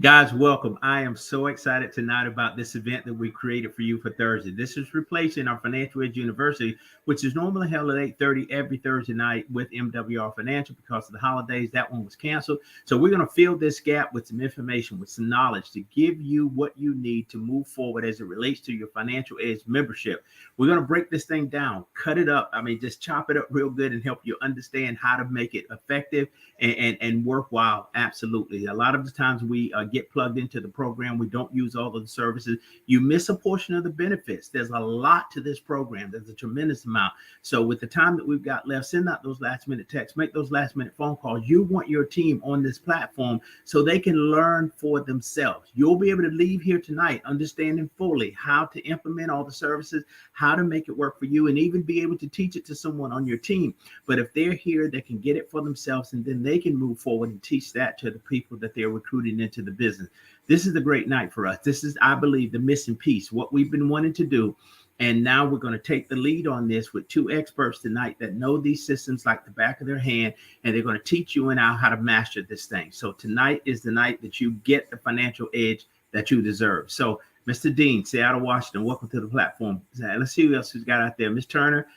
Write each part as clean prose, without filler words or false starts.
Guys, welcome. I am so excited tonight about this event that we created for you for Thursday. This is replacing our Financial Edge University, which is normally held at 8:30 every Thursday night with MWR Financial. Because of the holidays, that one was canceled. So we're going to fill this gap with some information, with some knowledge to give you what you need to move forward as it relates to your Financial Edge membership. We're going to break this thing down, cut it up. I mean, just chop it up real good and help you understand how to make it effective and worthwhile. Absolutely. A lot of the times we get plugged into the program, we don't use all of the services, you miss a portion of the benefits. There's a lot to this program. There's a tremendous amount. So with the time that we've got left, send out those last minute texts, make those last minute phone calls. You want your team on this platform so they can learn for themselves. You'll be able to leave here tonight understanding fully how to implement all the services, how to make it work for you, and even be able to teach it to someone on your team. But if they're here, they can get it for themselves, and then they can move forward and teach that to the people that they're recruiting into the business. This is a great night for us. This is, I believe, the missing piece, what we've been wanting to do. And now we're going to take the lead on this with two experts tonight that know these systems like the back of their hand, and they're going to teach you and I how to master this thing. So tonight is the night that you get the financial edge that you deserve. So Mr. Dean, Seattle, Washington, welcome to the platform. Let's see who else who's got out there. Miss Turner,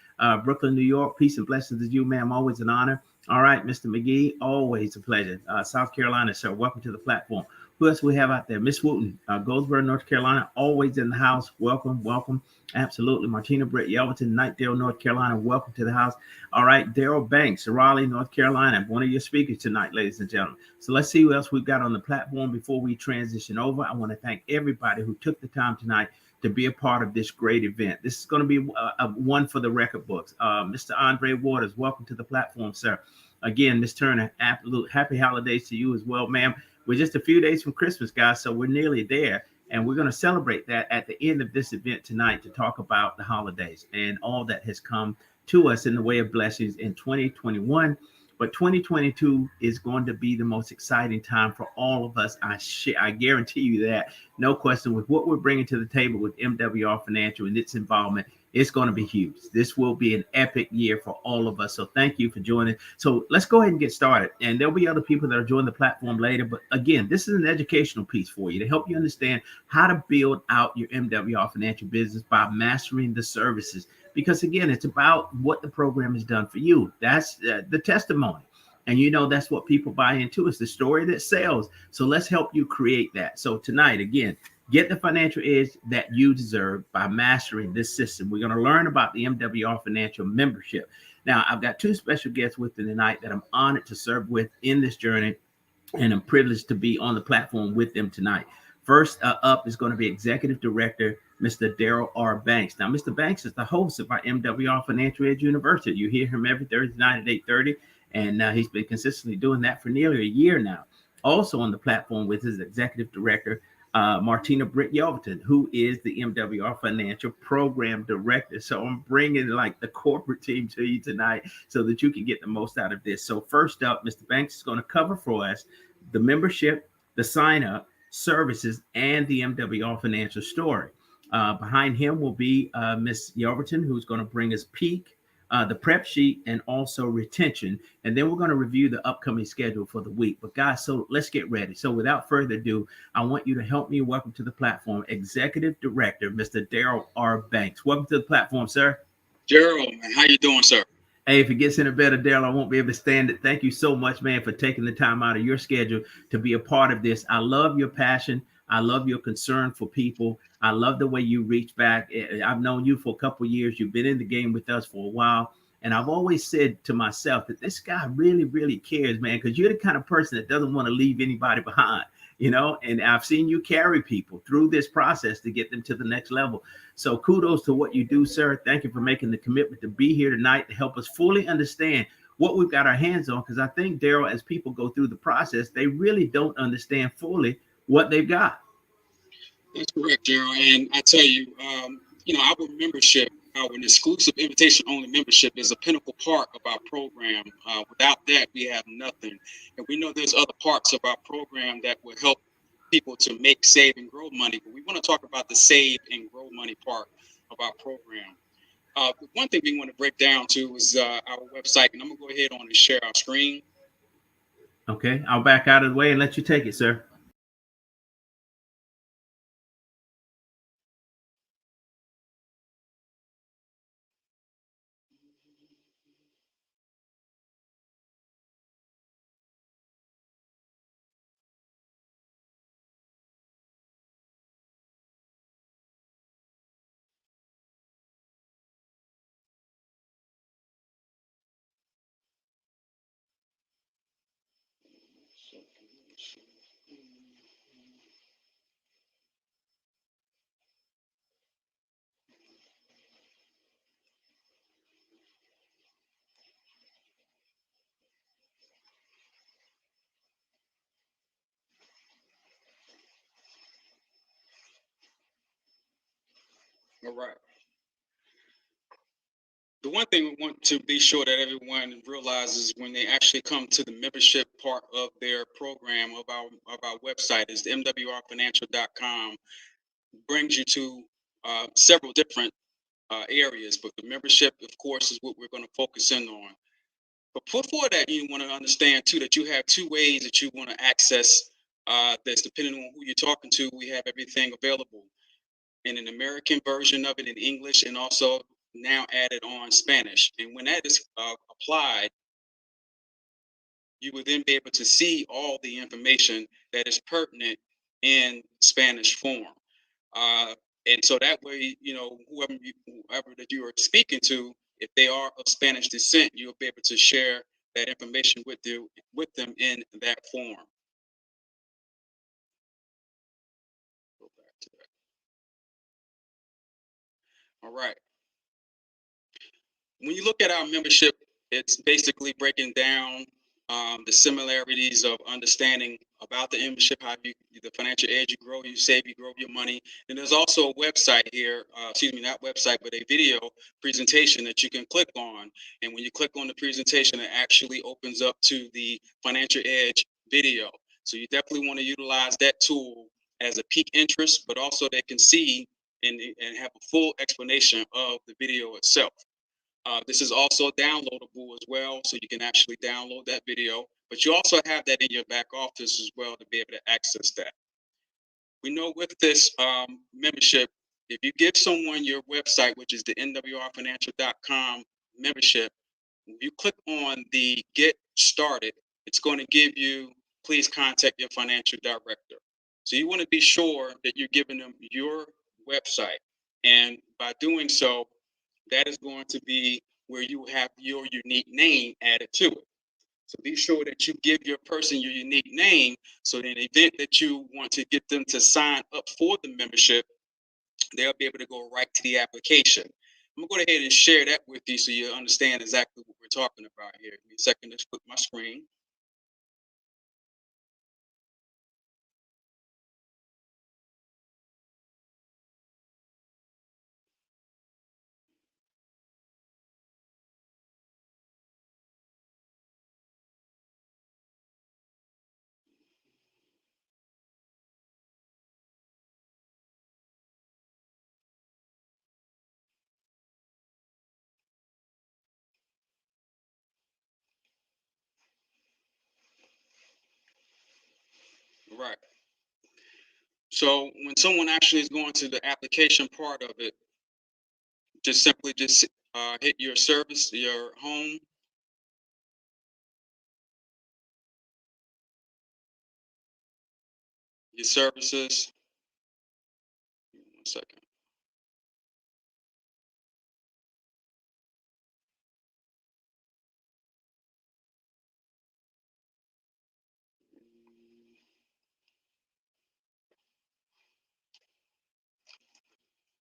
Brooklyn, New York, peace and blessings to you, ma'am. Always an honor. All right, Mr. McGee, always a pleasure. South Carolina, sir, welcome to the platform. Who else we have out there? Miss Wooten, Goldsboro, North Carolina, always in the house. Welcome, welcome. Absolutely. Martina Britt Yelverton, Knightdale, North Carolina, welcome to the house. All right, Daryl Banks, Raleigh, North Carolina, one of your speakers tonight, ladies and gentlemen. So let's see who else we've got on the platform before we transition over. I want to thank everybody who took the time tonight to be a part of this great event. This is going to be a one for the record books. Mr. Andre Waters, welcome to the platform, sir. Again, Ms. Turner, absolute happy holidays to you as well, ma'am. We're just a few days from Christmas, guys, so we're nearly there. And we're going to celebrate that at the end of this event tonight to talk about the holidays and all that has come to us in the way of blessings in 2021. But 2022 is going to be the most exciting time for all of us. I guarantee you that. No question. With what we're bringing to the table with MWR Financial and its involvement, it's going to be huge. This will be an epic year for all of us. So thank you for joining. So let's go ahead and get started. And there'll be other people that are joining the platform later. But again, this is an educational piece for you to help you understand how to build out your MWR financial business by mastering the services. Because again, it's about what the program has done for you. That's the testimony. And you know, that's what people buy into. It's the story that sells. So let's help you create that. So tonight, again, get the financial edge that you deserve by mastering this system. We're going to learn about the MWR financial membership. Now, I've got two special guests with me tonight that I'm honored to serve with in this journey, and I'm privileged to be on the platform with them tonight. First up is going to be Executive Director, Mr. Daryl R. Banks. Now, Mr. Banks is the host of our MWR Financial Edge University. You hear him every Thursday night at 8:30, and he's been consistently doing that for nearly a year now. Also on the platform with his Executive Director, Martina Britt Yelverton, who is the MWR Financial Program Director. So I'm bringing like the corporate team to you tonight so that you can get the most out of this. So first up, Mr. Banks is going to cover for us the membership, the sign up, services, and the MWR Financial story. Behind him will be Miss Yelverton, who's going to bring us peak, the prep sheet, and also retention. And then we're going to review the upcoming schedule for the week. But guys, so let's get ready. So without further ado, I want you to help me welcome to the platform Executive Director, Mr. Daryl R. Banks. Welcome to the platform, sir. Gerald, how you doing, sir? Hey, if it gets any better, Daryl, I won't be able to stand it. Thank you so much, man, for taking the time out of your schedule to be a part of this. I love your passion. I love your concern for people. I love the way you reach back. I've known you for a couple of years. You've been in the game with us for a while. And I've always said to myself that this guy really, really cares, man, because you're the kind of person that doesn't want to leave anybody behind, you know, and I've seen you carry people through this process to get them to the next level. So kudos to what you do, sir. Thank you for making the commitment to be here tonight to help us fully understand what we've got our hands on. Because I think, Daryl, as people go through the process, they really don't understand fully what they've got. That's correct, Gerald. And I tell you, our membership, our exclusive invitation-only membership is a pinnacle part of our program. Without that, we have nothing. And we know there's other parts of our program that will help people to make, save, and grow money. But we want to talk about the save and grow money part of our program. The one thing we want to break down to is our website. And I'm going to go ahead on and share our screen. Okay, I'll back out of the way and let you take it, sir. All right. The one thing we want to be sure that everyone realizes when they actually come to the membership part of their program of our website is the mwrfinancial.com brings you to several different areas, but the membership, of course, is what we're going to focus in on. But before that, you want to understand too that you have two ways that you want to access this. Depending on who you're talking to, we have everything available in an American version of it in English, and also now added on Spanish. And when that is applied, you will then be able to see all the information that is pertinent in Spanish form. And so that way, whoever that you are speaking to, if they are of Spanish descent, you'll be able to share that information with them in that form. Go back to that. All right. When you look at our membership, it's basically breaking down the similarities of understanding about the membership, how the financial edge you grow, you save, you grow your money. And there's also a website here, not website, but a video presentation that you can click on. And when you click on the presentation, it actually opens up to the financial edge video. So you definitely want to utilize that tool as a peak interest, but also they can see and have a full explanation of the video itself. This is also downloadable as well, so you can actually download that video, but you also have that in your back office as well to be able to access that. We know with this membership, if you give someone your website, which is the nwrfinancial.com membership, if you click on the Get Started, it's going to give you, please contact your financial director. So you want to be sure that you're giving them your website. And by doing so, that is going to be where you have your unique name added to it. So be sure that you give your person your unique name, so in the event that you want to get them to sign up for the membership, they'll be able to go right to the application. I'm going to go ahead and share that with you so you understand exactly what we're talking about here. Give me a second to put my screen. Right. So when someone actually is going to the application part of it, just simply hit your service, your home. Your services. 1 second.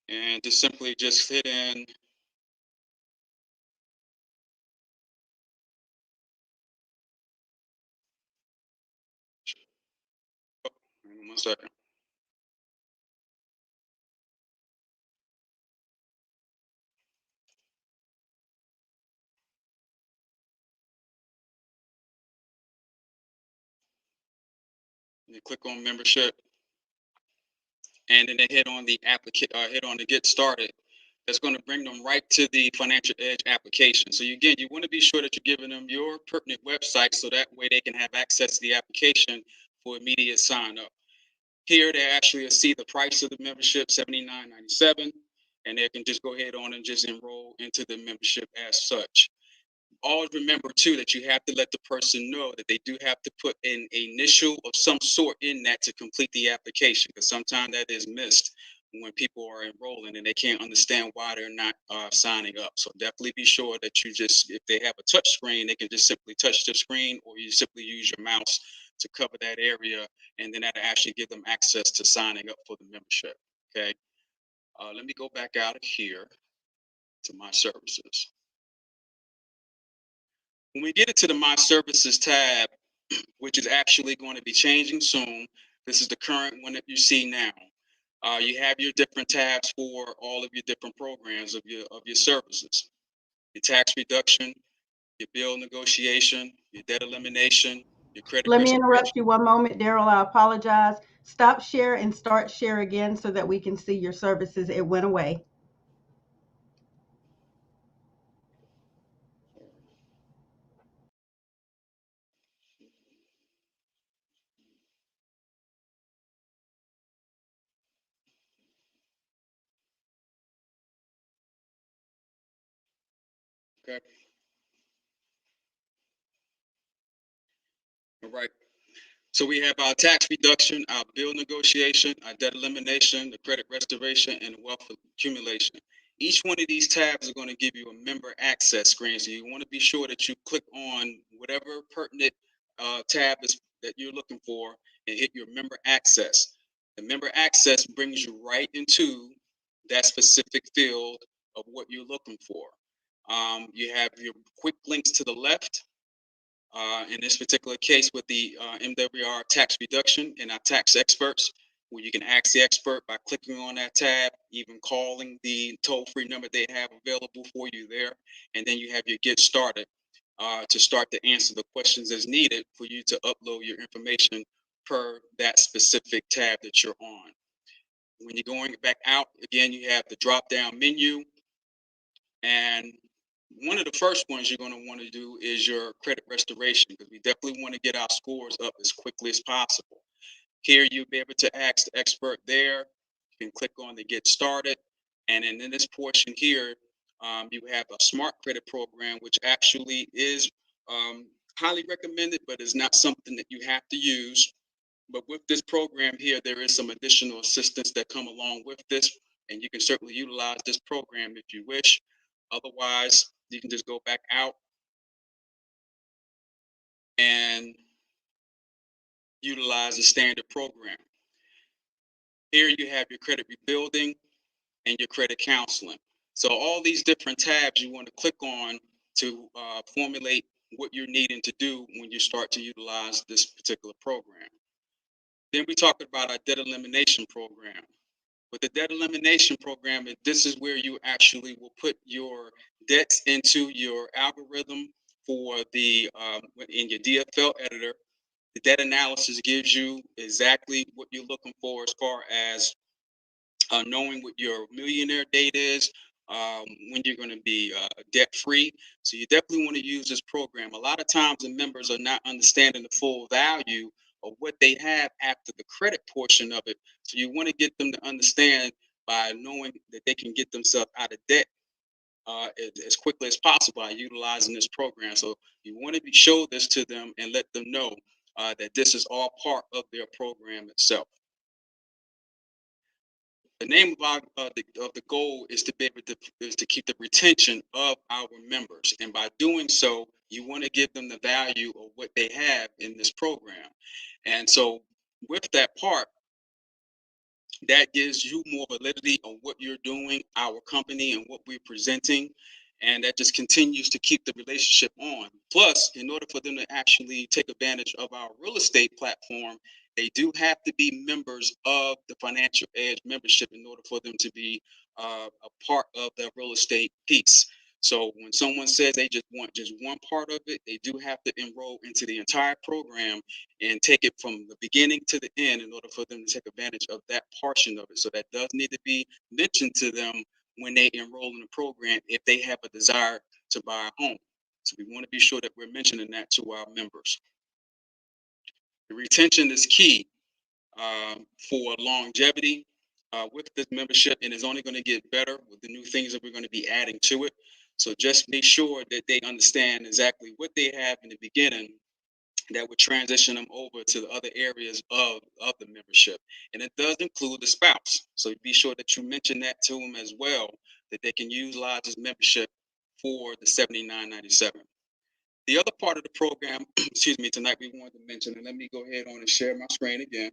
And just simply just hit in. Oh, 1 second. You click on membership, and then they hit on the hit on the get started. That's going to bring them right to the Financial Edge application. So again, you want to be sure that you're giving them your pertinent website, so that way they can have access to the application for immediate sign up. Here they actually see the price of the membership, $79.97, and they can just go ahead on and just enroll into the membership as such. Always remember too that you have to let the person know that they do have to put in an initial of some sort in that to complete the application, because sometimes that is missed when people are enrolling and they can't understand why they're not signing up. So definitely be sure that you just, if they have a touch screen, they can just simply touch the screen, or you simply use your mouse to cover that area, and then that'll actually give them access to signing up for the membership. Okay, let me go back out of here to my services. When we get into the My Services tab, which is actually going to be changing soon, this is the current one that you see now. You have your different tabs for all of your different programs of your services. Your tax reduction, your bill negotiation, your debt elimination, your credit Let me restoration. interrupt you one moment, Daryl. I apologize. Stop share and start share again so that we can see your services. It went away. Okay. All right. So we have our tax reduction, our bill negotiation, our debt elimination, the credit restoration, and wealth accumulation. Each one of these tabs are going to give you a member access screen. So you want to be sure that you click on whatever pertinent tab is that you're looking for and hit your member access. The member access brings you right into that specific field of what you're looking for. You have your quick links to the left. In this particular case with the MWR tax reduction and our tax experts, where you can ask the expert by clicking on that tab, even calling the toll-free number they have available for you there. And then you have your get started to start to answer the questions as needed for you to upload your information per that specific tab that you're on. When you're going back out, again, you have the drop-down menu. And one of the first ones you're going to want to do is your credit restoration, because we definitely want to get our scores up as quickly as possible. Here, you'll be able to ask the expert there. You can click on the get started. And then in this portion here, you have a smart credit program, which actually is highly recommended, but is not something that you have to use. But with this program here, there is some additional assistance that come along with this, and you can certainly utilize this program if you wish. Otherwise, you can just go back out and utilize the standard program. Here you have your credit rebuilding and your credit counseling. So all these different tabs you want to click on to formulate what you're needing to do when you start to utilize this particular program. Then we talked about our debt elimination program. With the debt elimination program, this is where you actually will put your debts into your algorithm for the in your DFL editor. The debt analysis gives you exactly what you're looking for as far as knowing what your millionaire date is, when you're going to be debt free. So you definitely want to use this program. A lot of times the members are not understanding the full value of what they have after the credit portion of it. So you want to get them to understand by knowing that they can get themselves out of debt as quickly as possible by utilizing this program. So you want to show this to them and let them know that this is all part of their program itself. The name of the goal is to be able to keep the retention of our members, and by doing so, you want to give them the value of what they have in this program. And so, with that part, that gives you more validity on what you're doing, our company, and what we're presenting. And that just continues to keep the relationship on. Plus, in order for them to actually take advantage of our real estate platform, they do have to be members of the Financial Edge membership in order for them to be a part of the real estate piece. So when someone says they just want just one part of it, they do have to enroll into the entire program and take it from the beginning to the end in order for them to take advantage of that portion of it. So that does need to be mentioned to them when they enroll in the program if they have a desire to buy a home. So we want to be sure that we're mentioning that to our members. The retention is key for longevity with this membership, and it's only going to get better with the new things that we're going to be adding to it. So just make sure that they understand exactly what they have in the beginning that would transition them over to the other areas of the membership. And it does include the spouse. So be sure that you mention that to them as well, that they can utilize this membership for the $79.97. The other part of the program, excuse me, tonight we wanted to mention, and let me go ahead on and share my screen again.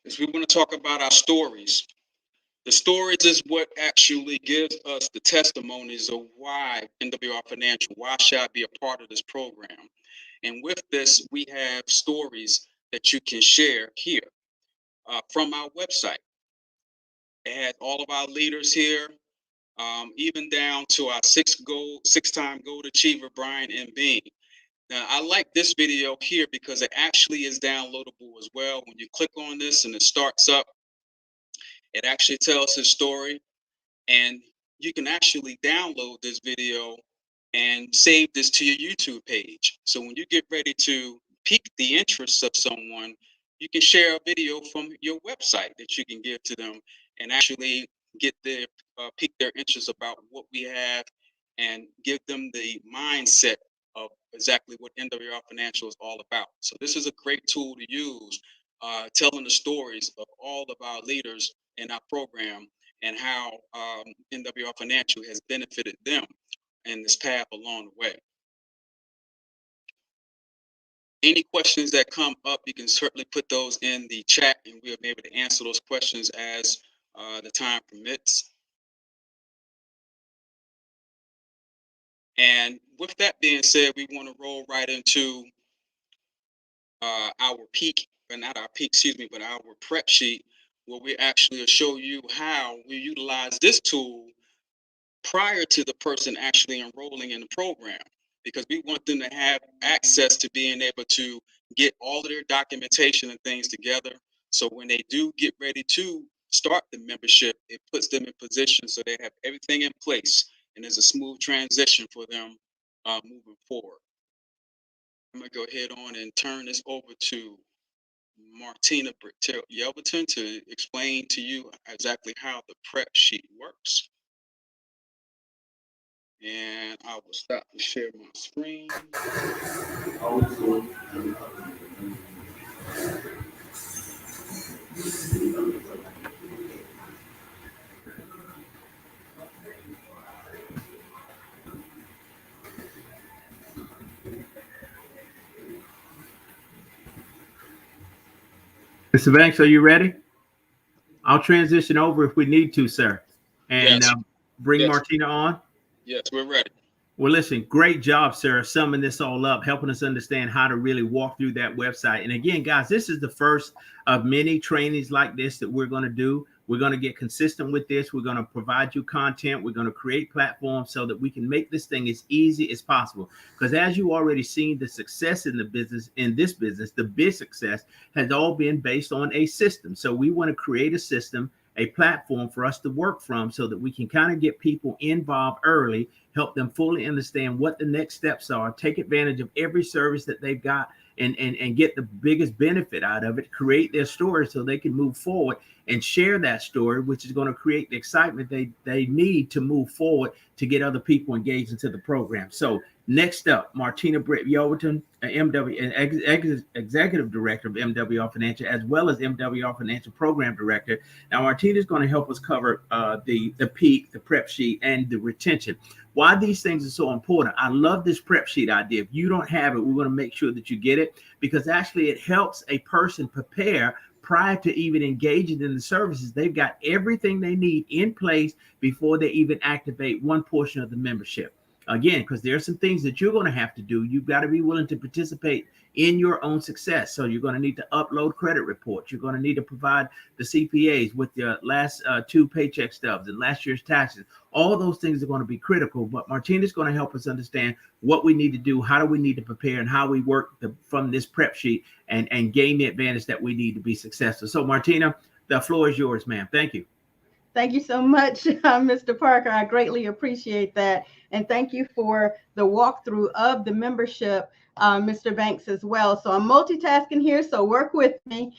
Is we want to talk about our stories. The stories is what actually gives us the testimonies of why NWR Financial, why should I be a part of this program? And with this, we have stories that you can share here from our website. It has all of our leaders here, even down to our six-time gold achiever, Brian M. Bean. Now, I like this video here because it actually is downloadable as well. When you click on this and it starts up, it actually tells his story, and you can actually download this video and save this to your YouTube page. So when you get ready to pique the interest of someone, you can share a video from your website that you can give to them and actually get their pique their interest about what we have and give them the mindset of exactly what NWR Financial is all about. So this is a great tool to use, telling the stories of all of our leaders in our program and how NWR Financial has benefited them in this path along the way. Any questions that come up, you can certainly put those in the chat and we'll be able to answer those questions as the time permits. And with that being said, we want to roll right into our peak, but not our peak, excuse me, but our prep sheet, where we actually show you how we utilize this tool prior to the person actually enrolling in the program, because we want them to have access to being able to get all of their documentation and things together. So when they do get ready to start the membership, it puts them in position so they have everything in place and there's a smooth transition for them moving forward. I'm gonna go ahead on and turn this over to Martina Yelverton to explain to you exactly how the prep sheet works. And I will stop and share my screen. Mr. Banks, are you ready? I'll transition over if we need to, sir, and Yes. bring Yes. Martina on. Yes, we're ready. Well, listen, great job, sir, summing this all up, helping us understand how to really walk through that website. And again, guys, this is the first of many trainings like this that we're going to do. We're going to get consistent with this. We're going to provide you content. We're going to create platforms so that we can make this thing as easy as possible. Because as you already seen, the success in the business, the big success has all been based on a system. So we want to create a system, a platform for us to work from so that we can kind of get people involved early, help them fully understand what the next steps are, take advantage of every service that they've got and get the biggest benefit out of it, create their story so they can move forward and share that story, which is going to create the excitement they need to move forward to get other people engaged into the program. So next up, Martina Britt Yelverton, Executive Director of MWR Financial, as well as MWR Financial Program Director. Now, Martina is going to help us cover the peak, the prep sheet, and the retention. Why these things are so important. I love this prep sheet idea. If you don't have it, we want to make sure that you get it, because actually it helps a person prepare prior to even engaging in the services. They've got everything they need in place before they even activate one portion of the membership. Again, because there are some things that you're going to have to do. You've got to be willing to participate in your own success. So you're going to need to upload credit reports. You're going to need to provide the CPAs with your last 2 paycheck stubs and last year's taxes. All of those things are going to be critical, but Martina's going to help us understand what we need to do, how do we need to prepare, and how we work from this prep sheet and gain the advantage that we need to be successful. So Martina, the floor is yours, ma'am. Thank you. Thank you so much, Mr. Parker. I greatly appreciate that. And thank you for the walkthrough of the membership Mr. Banks as well. So I'm multitasking here, so work with me.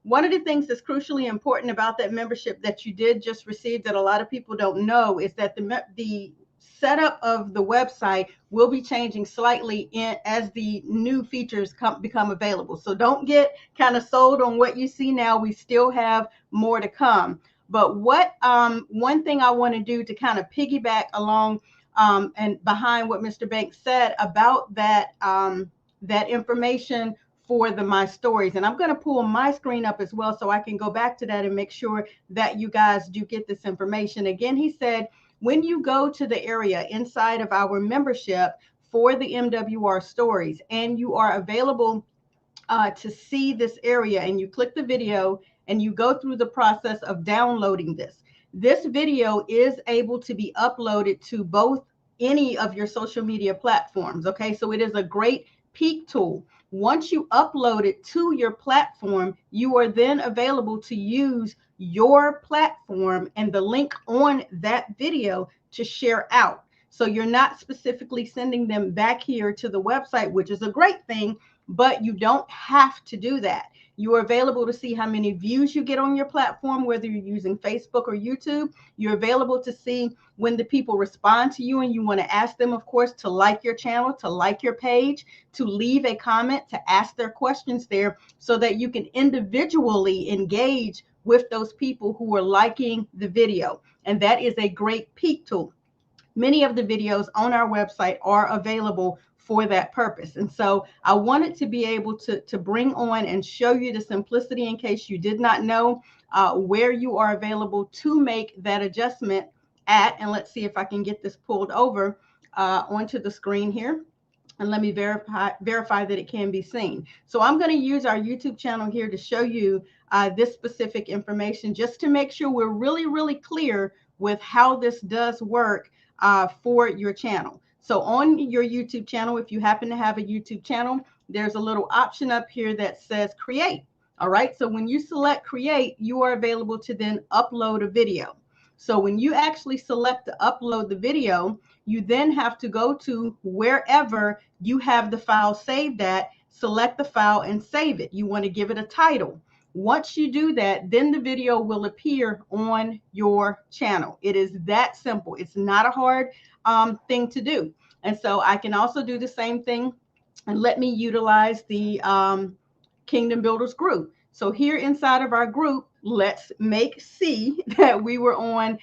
One of the things that's crucially important about that membership that you did just receive that a lot of people don't know is that the setup of the website will be changing slightly as the new features become available. So don't get kind of sold on what you see now. We still have more to come. But what one thing I want to do to kind of piggyback along and behind what Mr. Banks said about that that information for the My Stories. And I'm going to pull my screen up as well so I can go back to that and make sure that you guys do get this information. Again, he said, when you go to the area inside of our membership for the MWR stories and you are available to see this area and you click the video and you go through the process of downloading this video is able to be uploaded to both any of your social media platforms. Okay, so it is a great peek tool. Once you upload it to your platform, you are then available to use your platform and the link on that video to share out. So you're not specifically sending them back here to the website, which is a great thing, but you don't have to do that. You are available to see how many views you get on your platform, whether you're using Facebook or YouTube. You're available to see when the people respond to you and you want to ask them, of course, to like your channel, to like your page, to leave a comment, to ask their questions there so that you can individually engage with those people who are liking the video. And that is a great peek tool. Many of the videos on our website are available for that purpose. And so I wanted to be able to bring on and show you the simplicity in case you did not know where you are available to make that adjustment at. And let's see if I can get this pulled over onto the screen here. And let me verify that it can be seen. So I'm going to use our YouTube channel here to show you this specific information just to make sure we're really, really clear with how this does work for your channel. So on your YouTube channel, if you happen to have a YouTube channel, there's a little option up here that says create. All right. So when you select create, you are available to then upload a video. So when you actually select to upload the video, you then have to go to wherever you have the file saved at, select the file and save it. You want to give it a title. Once you do that, then the video will appear on your channel. It is that simple. It's not a hard thing to do. And so I can also do the same thing and let me utilize the Kingdom Builders group. So here inside of our group, let's see that we were on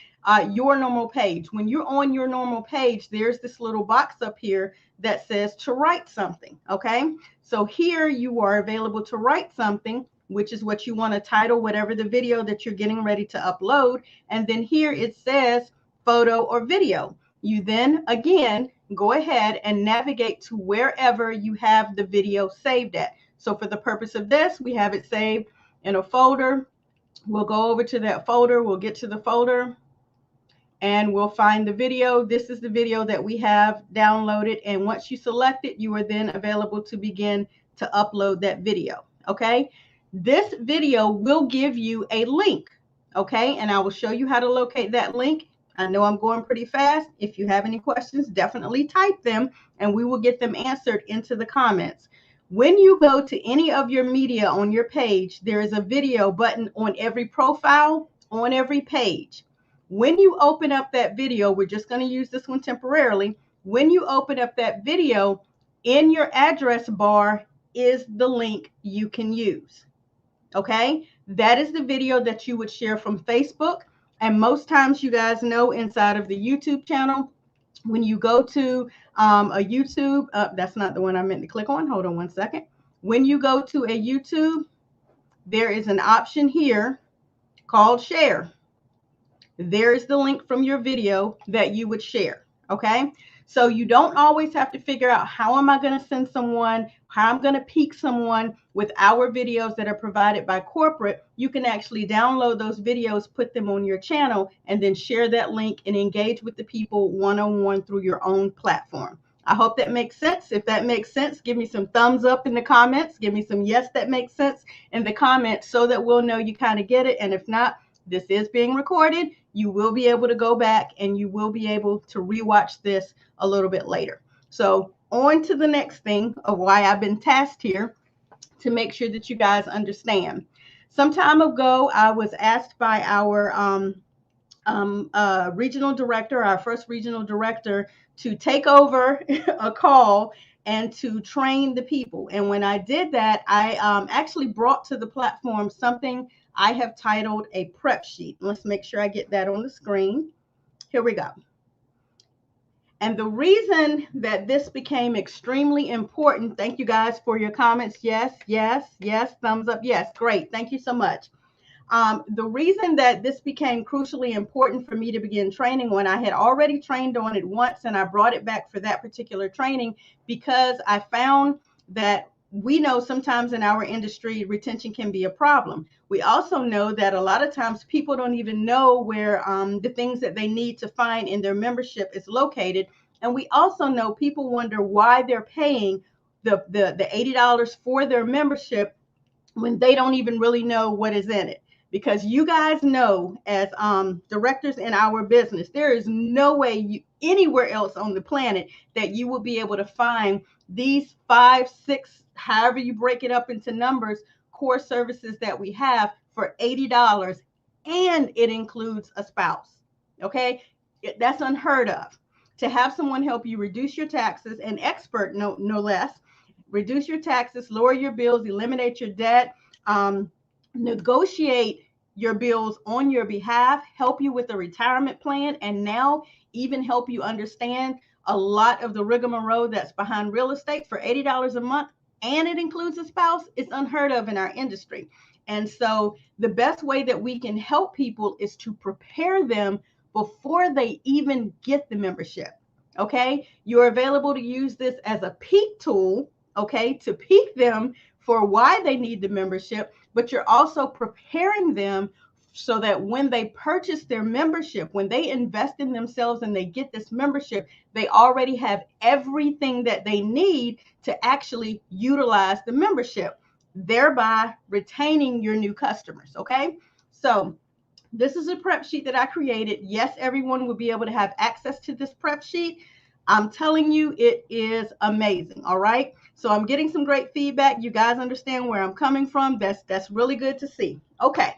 your normal page. When you're on your normal page, there's this little box up here that says to write something. Okay. So here you are available to write something, which is what you want to title whatever the video that you're getting ready to upload. And then here it says photo or video. You then again go ahead and navigate to wherever you have the video saved at. So for the purpose of this, we have it saved in a folder. We'll go over to that folder. We'll get to the folder and we'll find the video. This is the video that we have downloaded. And once you select it, you are then available to begin to upload that video. Okay. This video will give you a link. Okay. And I will show you how to locate that link. I know I'm going pretty fast. If you have any questions, definitely type them and we will get them answered into the comments. When you go to any of your media on your page, there is a video button on every profile, on every page. When you open up that video, we're just going to use this one temporarily. When you open up that video, in your address bar is the link you can use. Okay, that is the video that you would share from Facebook. And most times, you guys know, inside of the YouTube channel, when you go to a YouTube, that's not the one I meant to click on. Hold on one second. When you go to a YouTube, there is an option here called share. There is the link from your video that you would share. Okay. So you don't always have to figure out how am I going to send someone, how I'm going to peak someone with our videos that are provided by corporate. You can actually download those videos, put them on your channel, and then share that link and engage with the people one-on-one through your own platform. I hope that makes sense. If that makes sense, give me some thumbs up in the comments. Give me some yes, that makes sense in the comments so that we'll know you kind of get it. And if not, this is being recorded. You will be able to go back and you will be able to rewatch this a little bit later. So on to the next thing of why I've been tasked here to make sure that you guys understand. Some time ago, I was asked by our regional director, our first regional director, to take over a call and to train the people. And when I did that, I actually brought to the platform something I have titled a prep sheet. Let's make sure I get that on the screen. Here we go. And the reason that this became extremely important, thank you guys for your comments. Yes, yes, yes, thumbs up. Yes, great. Thank you so much. The reason that this became crucially important for me to begin training, when I had already trained on it once and I brought it back for that particular training, because I found that we know sometimes in our industry, retention can be a problem. We also know that a lot of times people don't even know where the things that they need to find in their membership is located. And we also know people wonder why they're paying the $80 for their membership when they don't even really know what is in it. Because you guys know, as directors in our business, there is no way anywhere else on the planet that you will be able to find these 5, 6, however you break it up into numbers, core services that we have for $80, and it includes a spouse. Okay, that's unheard of. To have someone help you reduce your taxes, an expert no less, reduce your taxes, lower your bills, eliminate your debt, negotiate your bills on your behalf, help you with a retirement plan, and now even help you understand a lot of the rigmarole that's behind real estate for $80 a month, and it includes a spouse. It's unheard of in our industry. And so the best way that we can help people is to prepare them before they even get the membership. Okay, you're available to use this as a peak tool, okay, to peak them for why they need the membership, but you're also preparing them so that when they purchase their membership, when they invest in themselves and they get this membership, they already have everything that they need to actually utilize the membership, thereby retaining your new customers. Okay, so this is a prep sheet that I created. Yes, everyone will be able to have access to this prep sheet. I'm telling you, it is amazing. All right. So I'm getting some great feedback. You guys understand where I'm coming from. That's really good to see. Okay.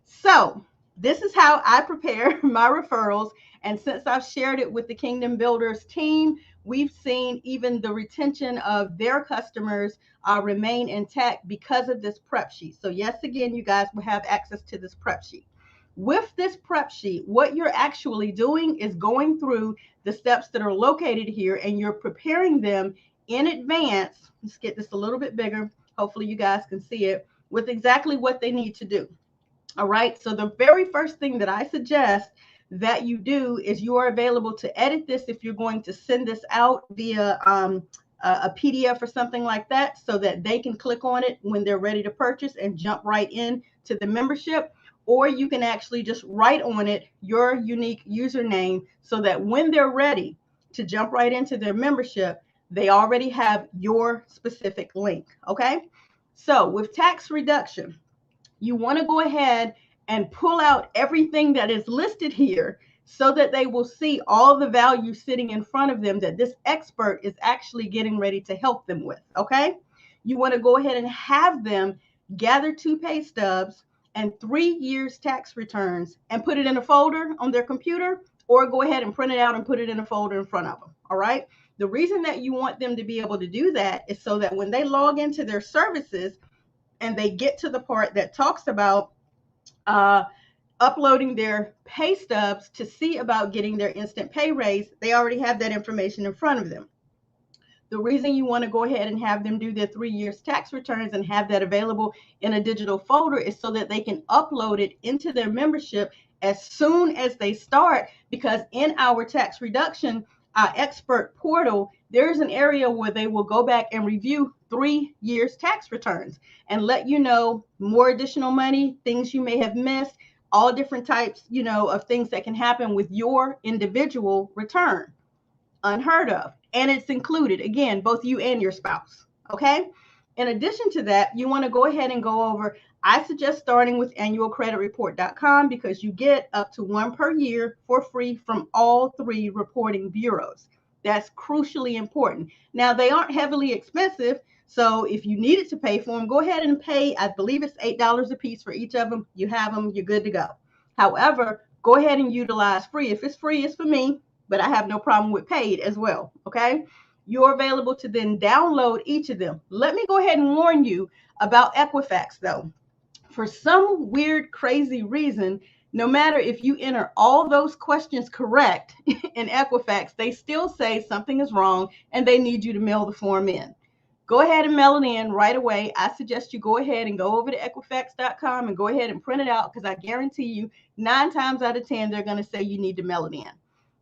So this is how I prepare my referrals. And since I've shared it with the Kingdom Builders team, we've seen even the retention of their customers remain intact because of this prep sheet. So yes, again, you guys will have access to this prep sheet. With this prep sheet, what you're actually doing is going through the steps that are located here, and you're preparing them in advance. Let's get this a little bit bigger. Hopefully you guys can see it, with exactly what they need to do. All right. So the very first thing that I suggest that you do is you are available to edit this if you're going to send this out via a PDF or something like that, so that they can click on it when they're ready to purchase and jump right in to the membership. Or you can actually just write on it your unique username so that when they're ready to jump right into their membership, they already have your specific link. Okay. So with tax reduction, you want to go ahead and pull out everything that is listed here so that they will see all the value sitting in front of them that this expert is actually getting ready to help them with. Okay. You want to go ahead and have them gather 2 pay stubs and 3 years tax returns and put it in a folder on their computer, or go ahead and print it out and put it in a folder in front of them. All right. The reason that you want them to be able to do that is so that when they log into their services and they get to the part that talks about uploading their pay stubs to see about getting their instant pay raise, they already have that information in front of them. The reason you want to go ahead and have them do their 3 years tax returns and have that available in a digital folder is so that they can upload it into their membership as soon as they start, because in our tax reduction expert portal, there's an area where they will go back and review 3 years tax returns and let you know more additional money, things you may have missed, all different types, of things that can happen with your individual return. Unheard of. And it's included, again, both you and your spouse. Okay. In addition to that, you want to go ahead and go over, I suggest starting with Annualcreditreport.com, because you get up to 1 per year for free from all 3 reporting bureaus. That's crucially important. Now, they aren't heavily expensive. So if you needed to pay for them, go ahead and pay. I believe it's $8 a piece for each of them. You have them, you're good to go. However, go ahead and utilize free. If it's free, it's for me, but I have no problem with paid as well. Okay. You're available to then download each of them. Let me go ahead and warn you about Equifax though. For some weird, crazy reason, no matter if you enter all those questions correct in Equifax, they still say something is wrong and they need you to mail the form in. Go ahead and mail it in right away. I suggest you go ahead and go over to Equifax.com and go ahead and print it out, because I guarantee you 9 times out of 10, they're going to say you need to mail it in.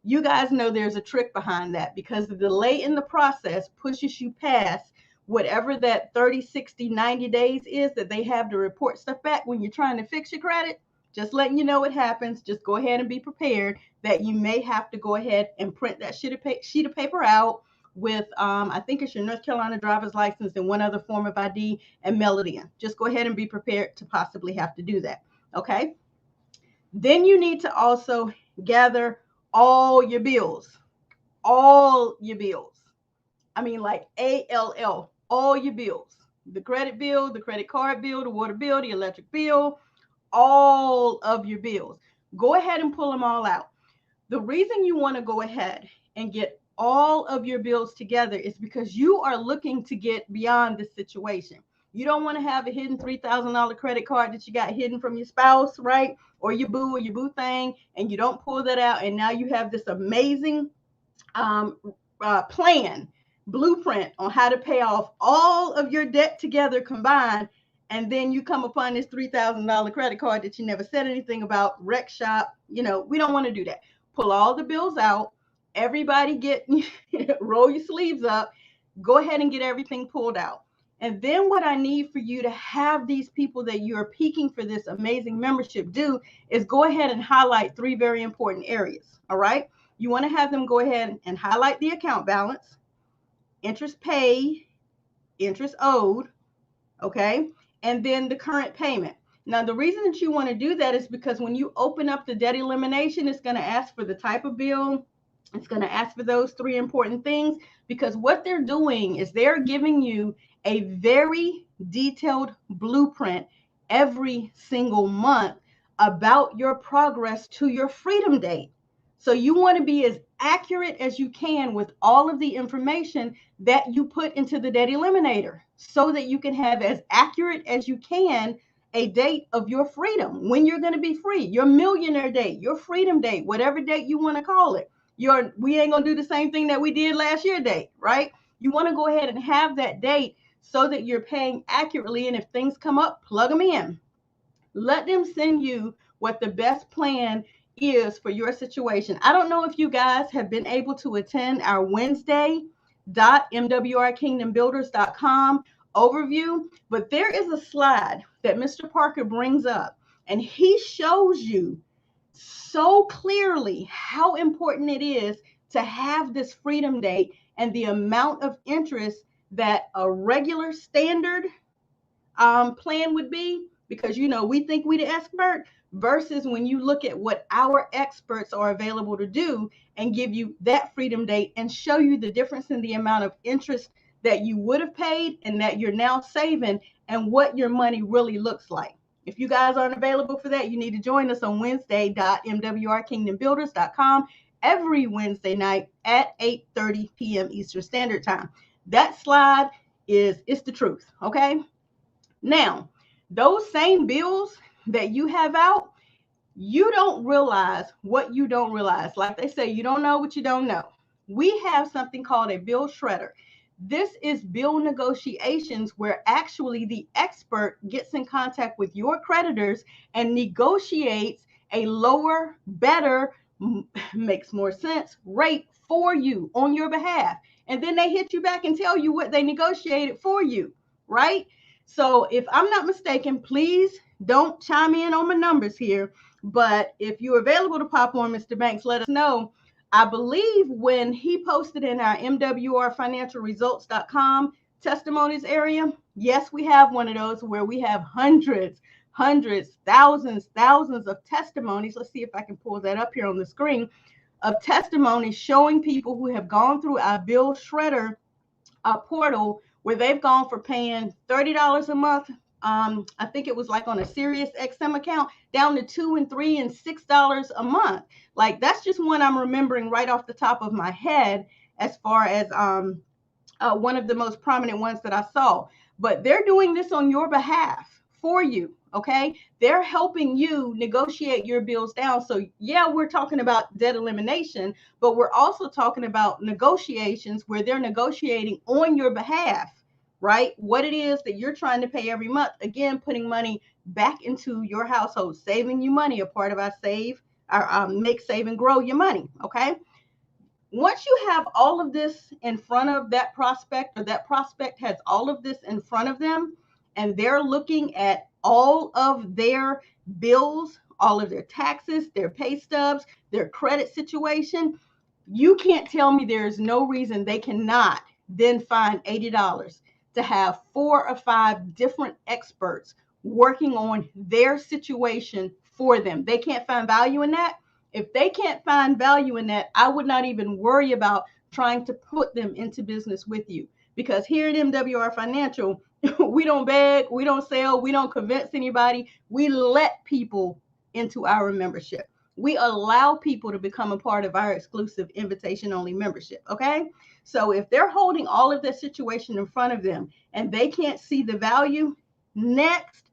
You guys know there's a trick behind that, because the delay in the process pushes you past whatever that 30, 60, 90 days is that they have to report stuff back when you're trying to fix your credit. Just letting you know what happens. Just go ahead and be prepared that you may have to go ahead and print that sheet of paper out with, I think it's your North Carolina driver's license and one other form of ID, and mail it in. Just go ahead and be prepared to possibly have to do that. Okay. Then you need to also gather all your bills. All your bills. I mean, like ALL, all your bills. The credit bill, the credit card bill, the water bill, the electric bill, all of your bills. Go ahead and pull them all out. The reason you want to go ahead and get all of your bills together is because you are looking to get beyond this situation. You don't want to have a hidden $3,000 credit card that you got hidden from your spouse, right? Or your boo thing, and you don't pull that out. And now you have this amazing plan, blueprint on how to pay off all of your debt together combined. And then you come upon this $3,000 credit card that you never said anything about, wreck shop. We don't want to do that. Pull all the bills out. Everybody roll your sleeves up. Go ahead and get everything pulled out. And then what I need for you to have these people that you're peaking for this amazing membership do is go ahead and highlight 3 very important areas. All right. You want to have them go ahead and highlight the account balance, interest paid, interest owed. Okay. And then the current payment. Now, the reason that you want to do that is because when you open up the debt elimination, it's going to ask for the type of bill. It's going to ask for those 3 important things, because what they're doing is they're giving you a very detailed blueprint every single month about your progress to your freedom date. So you want to be as accurate as you can with all of the information that you put into the debt eliminator, so that you can have as accurate as you can a date of your freedom, when you're going to be free, your millionaire date, your freedom date, whatever date you want to call it. We ain't going to do the same thing that we did last year date, right? You want to go ahead and have that date so that you're paying accurately. And if things come up, plug them in. Let them send you what the best plan is for your situation. I don't know if you guys have been able to attend our Wednesday.mwrkingdombuilders.com overview, but there is a slide that Mr. Parker brings up, and he shows you so clearly how important it is to have this freedom date and the amount of interest that a regular standard plan would be, because we think we the expert, versus when you look at what our experts are available to do and give you that freedom date and show you the difference in the amount of interest that you would have paid and that you're now saving, and what your money really looks like. If you guys aren't available for that, you need to join us on Wednesday.mwrkingdombuilders.com every Wednesday night at 8:30 p.m. Eastern Standard Time. That slide it's the truth. Okay. Now, those same bills that you have out, you don't realize what you don't realize. Like they say, you don't know what you don't know. We have something called a bill shredder. This is bill negotiations, where actually the expert gets in contact with your creditors and negotiates a lower, better, makes more sense rate for you on your behalf. And then they hit you back and tell you what they negotiated for you, right? So if I'm not mistaken, please don't chime in on my numbers here. But if you're available to pop on, Mr. Banks, let us know. I believe when he posted in our MWRFinancialResults.com testimonies area, yes, we have one of those where we have hundreds, thousands of testimonies. Let's see if I can pull that up here on the screen of testimonies showing people who have gone through our bill shredder portal where they've gone for paying $30 a month. I think it was like on a Sirius XM account down to $2 and $3 and $6 a month. Like that's just one I'm remembering right off the top of my head as far as one of the most prominent ones that I saw. But they're doing this on your behalf for you. Okay, they're helping you negotiate your bills down. So yeah, we're talking about debt elimination, but we're also talking about negotiations where they're negotiating on your behalf, right? What it is that you're trying to pay every month. Again, putting money back into your household, saving you money, a part of our make, save, and grow your money. Okay. Once you have all of this in front of that prospect, or that prospect has all of this in front of them, and they're looking at all of their bills, all of their taxes, their pay stubs, their credit situation, you can't tell me there's no reason they cannot then find $80 to have 4 or 5 different experts working on their situation for them. They can't find value in that. If they can't find value in that, I would not even worry about trying to put them into business with you. Because here at MWR Financial, we don't beg, we don't sell, we don't convince anybody. We let people into our membership. We allow people to become a part of our exclusive invitation-only membership, okay? So if they're holding all of their situation in front of them and they can't see the value, next,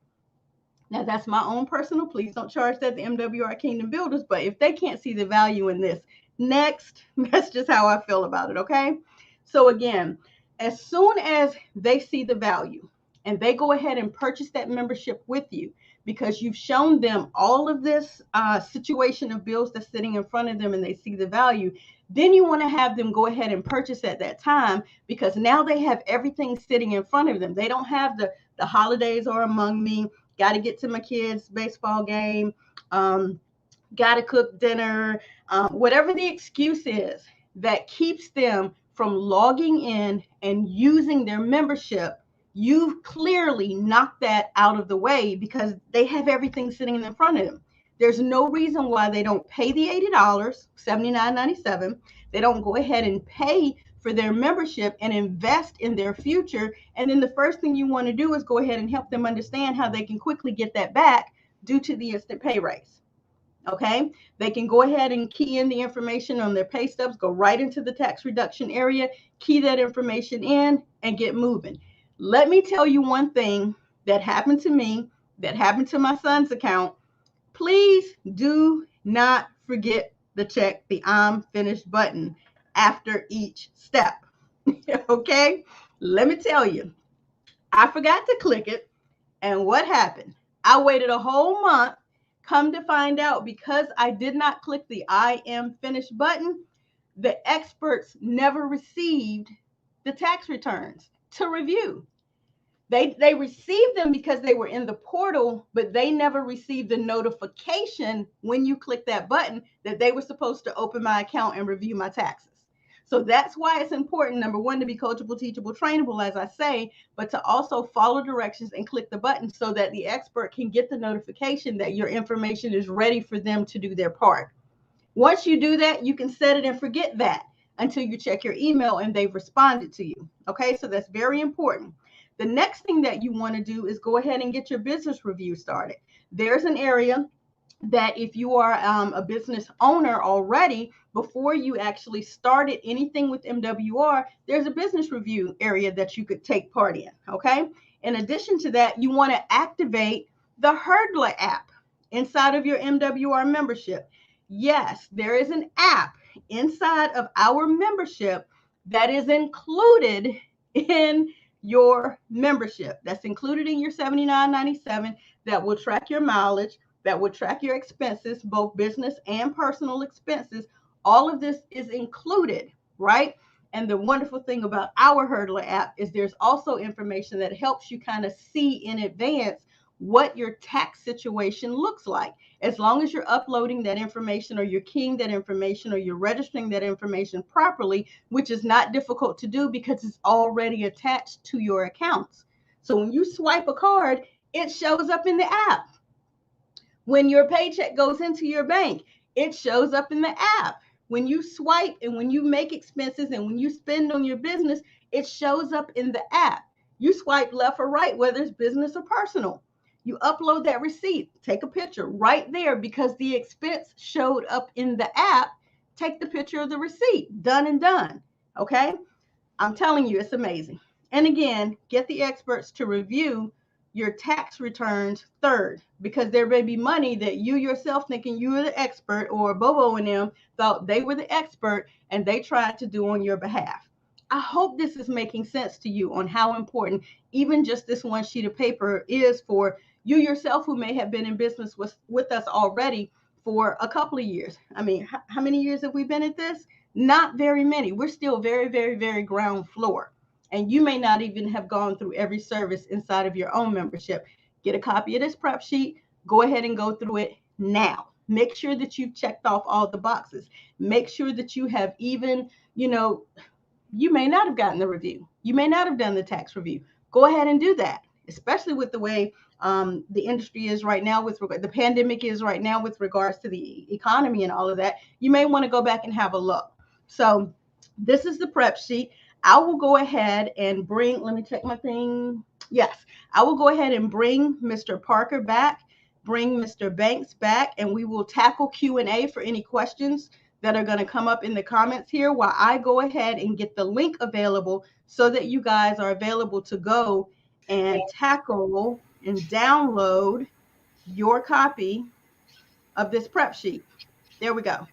now that's my own personal, please don't charge that to MWR Kingdom Builders, but if they can't see the value in this, next, that's just how I feel about it, okay? So again, as soon as they see the value and they go ahead and purchase that membership with you because you've shown them all of this situation of bills that's sitting in front of them and they see the value, then you want to have them go ahead and purchase at that time because now they have everything sitting in front of them. They don't have the holidays are among me, got to get to my kids' baseball game, got to cook dinner, whatever the excuse is that keeps them from logging in and using their membership. You've clearly knocked that out of the way because they have everything sitting in front of them. There's no reason why they don't pay the $80, $79.97. They don't go ahead and pay for their membership and invest in their future. And then the first thing you want to do is go ahead and help them understand how they can quickly get that back due to the instant pay raise. Okay, they can go ahead and key in the information on their pay stubs, go right into the tax reduction area, key that information in, and get moving. Let me tell you one thing that happened to me, that happened to my son's account. Please do not forget to check the I'm finished button after each step. Okay, let me tell you, I forgot to click it. And what happened? I waited a whole month. Come to find out, because I did not click the I am finished button, the experts never received the tax returns to review. They received them because they were in the portal, but they never received the notification when you click that button that they were supposed to open my account and review my taxes. So that's why it's important, number one, to be coachable, teachable, trainable, as I say, but to also follow directions and click the button so that the expert can get the notification that your information is ready for them to do their part. Once you do that, you can set it and forget that until you check your email and they've responded to you. Okay, so that's very important. The next thing that you want to do is go ahead and get your business review started. There's an area that if you are a business owner already, before you actually started anything with MWR, there's a business review area that you could take part in, okay? In addition to that, you want to activate the Hurdler app inside of your MWR membership. Yes, there is an app inside of our membership that is included in your membership. That's included in your $79.97 that will track your mileage, that will track your expenses, both business and personal expenses. All of this is included, right? And the wonderful thing about our Hurdler app is there's also information that helps you kind of see in advance what your tax situation looks like. As long as you're uploading that information, or you're keying that information, or you're registering that information properly, which is not difficult to do because it's already attached to your accounts. So when you swipe a card, it shows up in the app. When your paycheck goes into your bank, it shows up in the app. when you swipe and when you make expenses and when you spend on your business, it shows up in the app. You swipe left or right, whether it's business or personal. You upload that receipt, take a picture right there because the expense showed up in the app. Take the picture of the receipt. Done and done. Okay? I'm telling you, it's amazing. And again, get the experts to review your tax returns third, because there may be money that you yourself thinking you were the expert, or Bobo and them thought they were the expert and they tried to do on your behalf. I hope this is making sense to you on how important even just this one sheet of paper is for you yourself, who may have been in business with us already for a couple of years. I mean, how many years have we been at this? Not very many. We're still very, very, very ground floor. And you may not even have gone through every service inside of your own membership. Get a copy of this prep sheet. Go ahead and go through it now. Make sure that you've checked off all the boxes. Make sure that you have even, you may not have gotten the review. You may not have done the tax review. Go ahead and do that, especially with the way the industry is right now, the pandemic is right now with regards to the economy and all of that. You may want to go back and have a look. So this is the prep sheet. I will go ahead and let me check my thing. Yes, I will go ahead and bring Mr. Parker back, bring Mr. Banks back, and we will tackle Q&A for any questions that are going to come up in the comments here while I go ahead and get the link available so that you guys are available to go and tackle and download your copy of this prep sheet. There we go.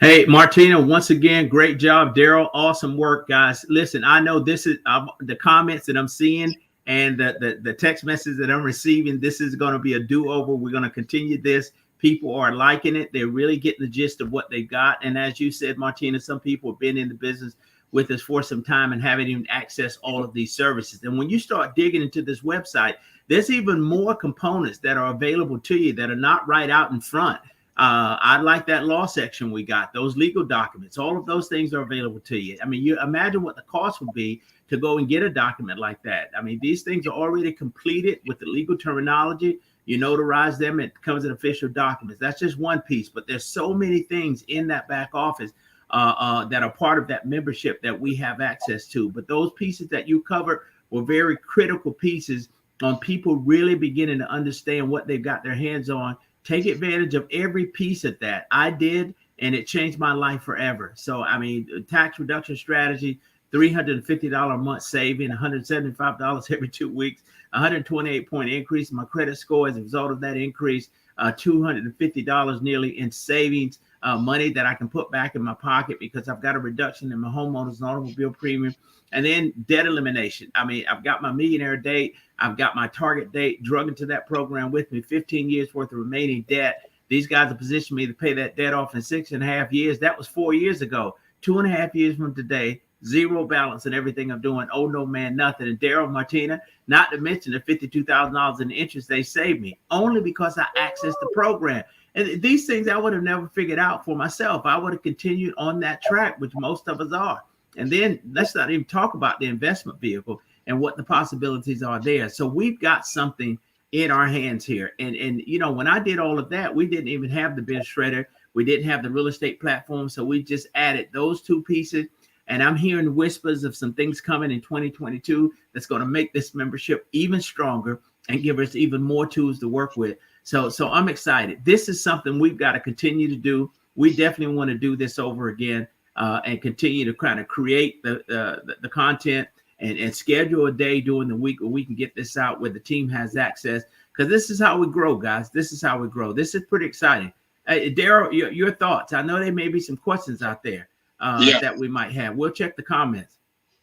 Hey, Martina, once again, great job. Daryl, awesome work, guys. Listen, I know this is the comments that I'm seeing and the text messages that I'm receiving. This is going to be a do-over. We're going to continue this. People are liking it. They're really getting the gist of what they got. And as you said, Martina, some people have been in the business with us for some time and haven't even accessed all of these services. And when you start digging into this website, there's even more components that are available to you that are not right out in front. I like that law section we got, those legal documents, all of those things are available to you. I mean, you imagine what the cost would be to go and get a document like that. I mean, these things are already completed with the legal terminology. You notarize them, it becomes an official document. That's just one piece, but there's so many things in that back office that are part of that membership that we have access to. But those pieces that you covered were very critical pieces on people really beginning to understand what they've got their hands on. Take advantage of every piece of that. I did, and it changed my life forever. So, I mean, tax reduction strategy, $350 a month saving, $175 every 2 weeks, 128-point increase in my credit score as a result of that increase, $250 nearly in savings, money that I can put back in my pocket because I've got a reduction in my homeowners and automobile premium. And then debt elimination. I mean, I've got my millionaire date. I've got my target date drug into that program with me, 15 years worth of remaining debt. These guys have positioned me to pay that debt off in 6.5 years. That was 4 years ago. 2.5 years from today, zero balance in everything I'm doing. Oh, no, man, nothing. And Daryl, Martina, not to mention the $52,000 in interest they saved me, only because I accessed the program. And these things I would have never figured out for myself. I would have continued on that track, which most of us are. And then let's not even talk about the investment vehicle and what the possibilities are there. So we've got something in our hands here. And when I did all of that, we didn't even have the biz shredder. We didn't have the real estate platform. So we just added those two pieces. And I'm hearing whispers of some things coming in 2022 that's going to make this membership even stronger and give us even more tools to work with. So I'm excited. This is something we've got to continue to do. We definitely want to do this over again. And continue to kind of create the content and schedule a day during the week where we can get this out where the team has access, because this is how we grow, guys. This is how we grow. This is pretty exciting. Daryl, your thoughts. I know there may be some questions out there that we might have. We'll check the comments.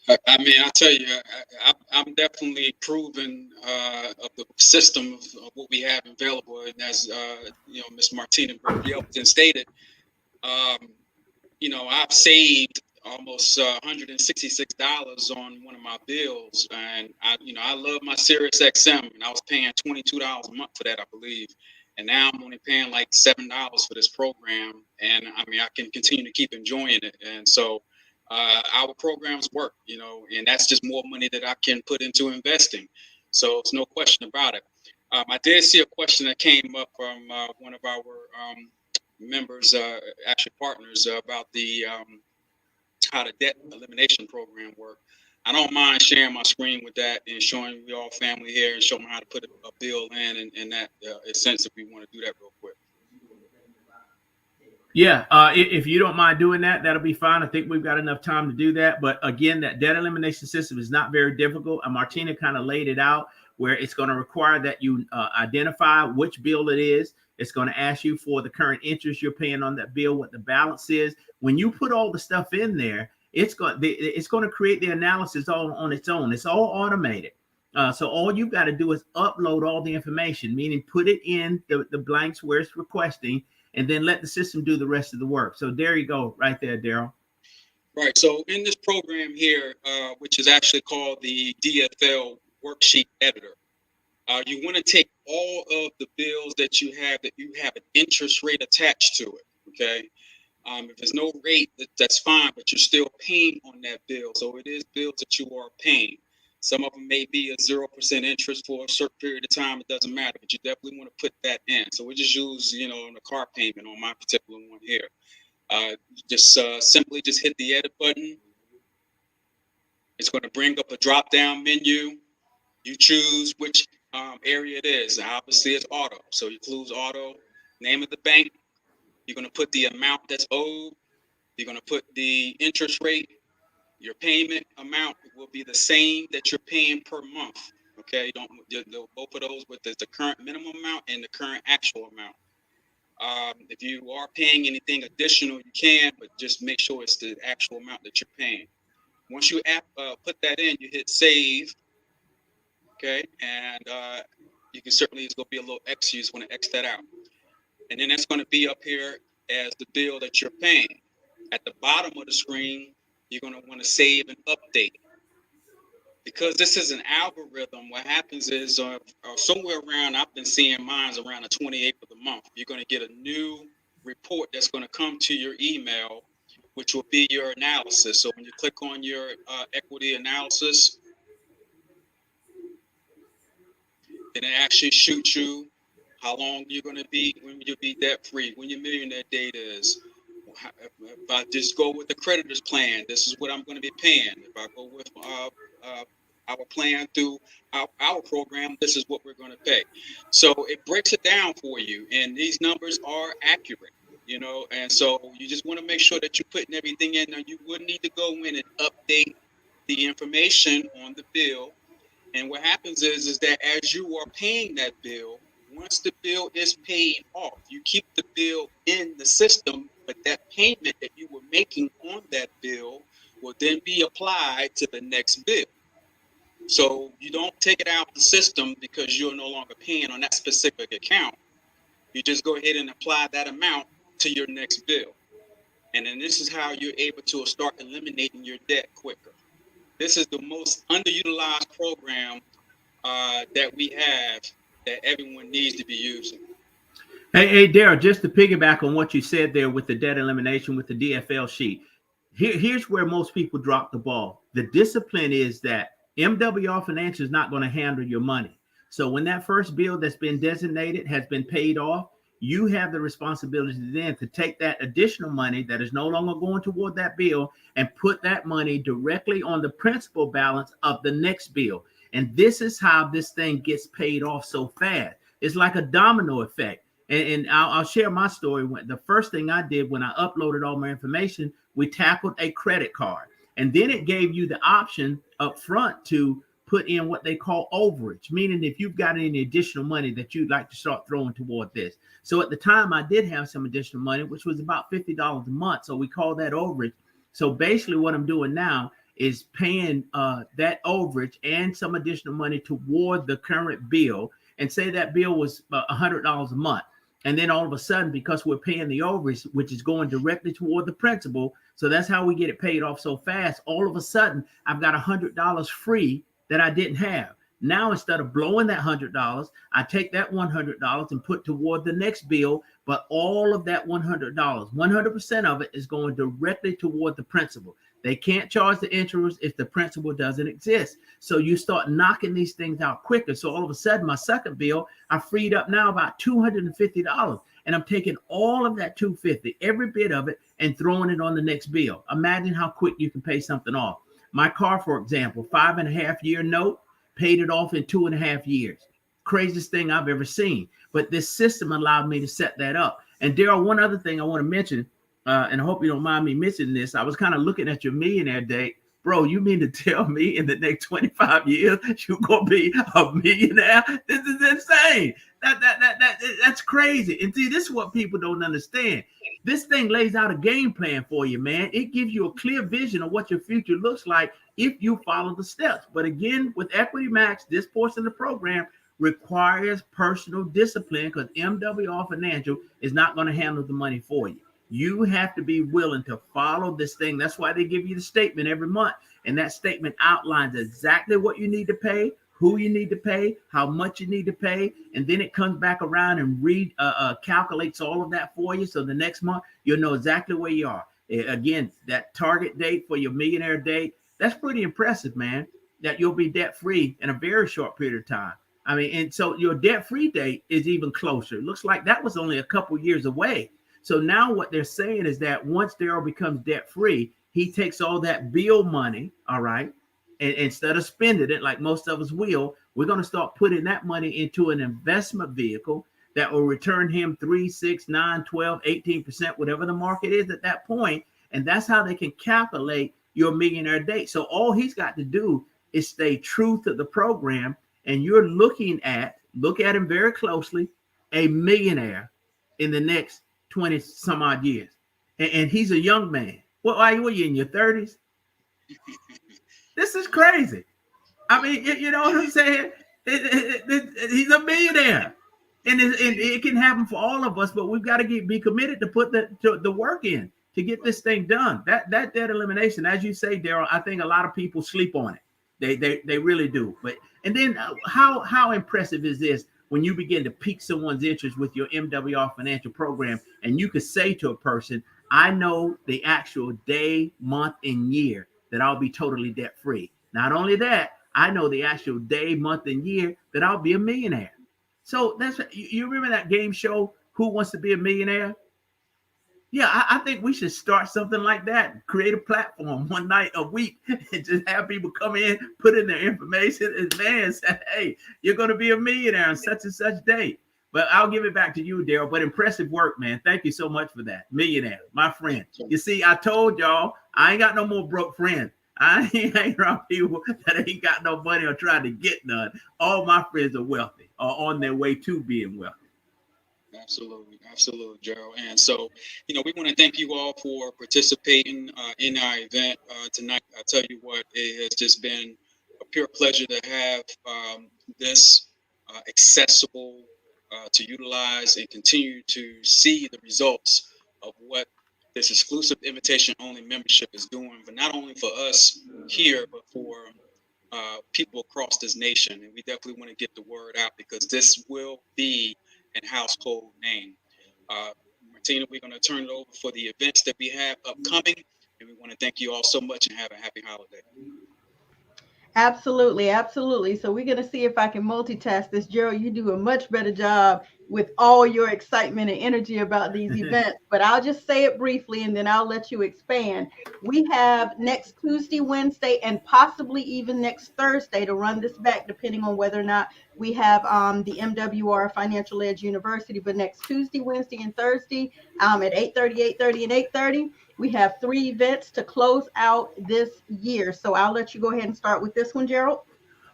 I mean, I tell you, I'm definitely proving of the system of what we have available. And as Ms. Martina stated, I've saved almost $166 on one of my bills, and I love my Sirius XM, and I was paying $22 a month for that, I believe, and now I'm only paying like $7 for this program, and I mean I can continue to keep enjoying it, and so our programs work, and that's just more money that I can put into investing, so it's no question about it. I did see a question that came up from one of our members, actually partners, about the how the debt elimination program work. I don't mind sharing my screen with that and showing we all family here and showing how to put a bill in that sense if we want to do that real quick. Yeah, if you don't mind doing that, that'll be fine. I think we've got enough time to do that. But again, that debt elimination system is not very difficult. And Martina kind of laid it out where it's going to require that you identify which bill it is. It's going to ask you for the current interest you're paying on that bill, what the balance is. When you put all the stuff in there, it's going to create the analysis all on its own. It's all automated. So all you've got to do is upload all the information, meaning put it in the blanks where it's requesting, and then let the system do the rest of the work. So there you go, right there, Daryl. Right. So in this program here, which is actually called the DFL Worksheet Editor, you want to take all of the bills that you have an interest rate attached to it. Okay. If there's no rate, that's fine, but you're still paying on that bill. So it is bills that you are paying. Some of them may be a 0% interest for a certain period of time. It doesn't matter, but you definitely want to put that in. So we just use, on the car payment on my particular one here. Simply just hit the edit button. It's going to bring up a drop-down menu. You choose which area it is. Obviously, it's auto. So you choose auto, name of the bank. You're going to put the amount that's owed. You're going to put the interest rate. Your payment amount will be the same that you're paying per month. Okay, both of those with the current minimum amount and the current actual amount. If you are paying anything additional, you can, but just make sure it's the actual amount that you're paying. Once you put that in, you hit save. Okay, and you can certainly, it's going to be a little X. You just want to X that out. And then it's going to be up here as the bill that you're paying. At the bottom of the screen, you're going to want to save and update. Because this is an algorithm, what happens is somewhere around, I've been seeing mine around the 28th of the month, you're going to get a new report that's going to come to your email, which will be your analysis. So when you click on your equity analysis, then it actually shoots you how long you're going to be, when you'll be debt free, when your millionaire date is. If I just go with the creditor's plan, this is what I'm going to be paying. If I go with our plan through our program, this is what we're going to pay. So it breaks it down for you, and these numbers are accurate, and so you just want to make sure that you're putting everything in. Now, you would need to go in and update the information on the bill. And what happens is that as you are paying that bill, once the bill is paid off, you keep the bill in the system, but that payment that you were making on that bill will then be applied to the next bill. So you don't take it out of the system because you're no longer paying on that specific account. You just go ahead and apply that amount to your next bill. And then this is how you're able to start eliminating your debt quicker. This is the most underutilized program that we have that everyone needs to be using. Hey, Daryl, just to piggyback on what you said there with the debt elimination with the DFL sheet, here's where most people drop the ball. The discipline is that MWR Financial is not going to handle your money. So when that first bill that's been designated has been paid off, you have the responsibility then to take that additional money that is no longer going toward that bill and put that money directly on the principal balance of the next bill. And this is how this thing gets paid off so fast. It's like a domino effect. And I'll share my story. The first thing I did when I uploaded all my information, we tackled a credit card. And then it gave you the option up front to put in what they call overage, meaning if you've got any additional money that you'd like to start throwing toward this. So at the time, I did have some additional money, which was about $50 a month. So we call that overage. So basically what I'm doing now is paying that overage and some additional money toward the current bill. And say that bill was $100 a month. And then all of a sudden, because we're paying the overage, which is going directly toward the principal, so that's how we get it paid off so fast. All of a sudden, I've got $100 free that I didn't have. Now, instead of blowing that $100, I take that $100 and put toward the next bill. But all of that $100, 100% of it is going directly toward the principal. They can't charge the interest if the principal doesn't exist. So you start knocking these things out quicker. So all of a sudden, my second bill, I freed up now about $250. and I'm taking all of that 250, every bit of it, and throwing it on the next bill. Imagine how quick you can pay something off. My car, for example, 5.5-year note, paid it off in 2.5 years. Craziest thing I've ever seen. But this system allowed me to set that up. And Daryl, one other thing I want to mention, and I hope you don't mind me mentioning this. I was kind of looking at your millionaire date. Bro, you mean to tell me in the next 25 years you're gonna be a millionaire? This is insane. That's crazy. And see, this is what people don't understand. This thing lays out a game plan for you, man. It gives you a clear vision of what your future looks like if you follow the steps. But again, with Equity Max, this portion of the program requires personal discipline because MWR Financial is not going to handle the money for you. You have to be willing to follow this thing. That's why they give you the statement every month. And that statement outlines exactly what you need to pay, who you need to pay, how much you need to pay. And then it comes back around and calculates all of that for you. So the next month, you'll know exactly where you are. Again, that target date for your millionaire date, that's pretty impressive, man, that you'll be debt free in a very short period of time. I mean, and so your debt free date is even closer. It looks like that was only a couple years away. So now what they're saying is that once Daryl becomes debt free, he takes all that bill money, all right, and instead of spending it like most of us will, we're going to start putting that money into an investment vehicle that will return him 3, 6, 9, 12, 18%, whatever the market is at that point. And that's how they can calculate your millionaire date. So all he's got to do is stay true to the program. And you're look at him very closely, a millionaire in the next 20 some odd years. And he's a young man. What are you in your 30s? This is crazy. I mean, you know what I'm saying? He's a millionaire. And it can happen for all of us, but we've got to be committed to put the work in to get this thing done. That debt elimination, as you say, Daryl, I think a lot of people sleep on it. They really do. And then how impressive is this when you begin to pique someone's interest with your MWR financial program, and you could say to a person, I know the actual day, month, and year that I'll be totally debt free. Not only that, I know the actual day, month, and year that I'll be a millionaire. So that's, you remember that game show, Who Wants to Be a Millionaire? Yeah, I think we should start something like that. Create a platform one night a week and just have people come in, put in their information, and man, say, hey, you're going to be a millionaire on such and such date. But I'll give it back to you, Daryl. But impressive work, man. Thank you so much for that. Millionaire, my friend. You see, I told y'all, I ain't got no more broke friends. I ain't hanging around people that ain't got no money or trying to get none. All my friends are wealthy or on their way to being wealthy. Absolutely, Gerald. And so, we want to thank you all for participating in our event tonight. I tell you what, it has just been a pure pleasure to have this accessible to utilize and continue to see the results of what this exclusive invitation-only membership is doing, but not only for us here, but for people across this nation. And we definitely want to get the word out because this will be a household name. Martina, we're going to turn it over for the events that we have upcoming. And we want to thank you all so much and have a happy holiday. Absolutely, absolutely. So we're going to see if I can multitask this. Gerald, you do a much better job with all your excitement and energy about these events, but I'll just say it briefly and then I'll let you expand. We have next Tuesday, Wednesday, and possibly even next Thursday to run this back, depending on whether or not we have the MWR Financial Edge University. But next Tuesday, Wednesday, and Thursday at 8:30, 8:30, and 8:30, we have 3 events to close out this year. So I'll let you go ahead and start with this one, Gerald.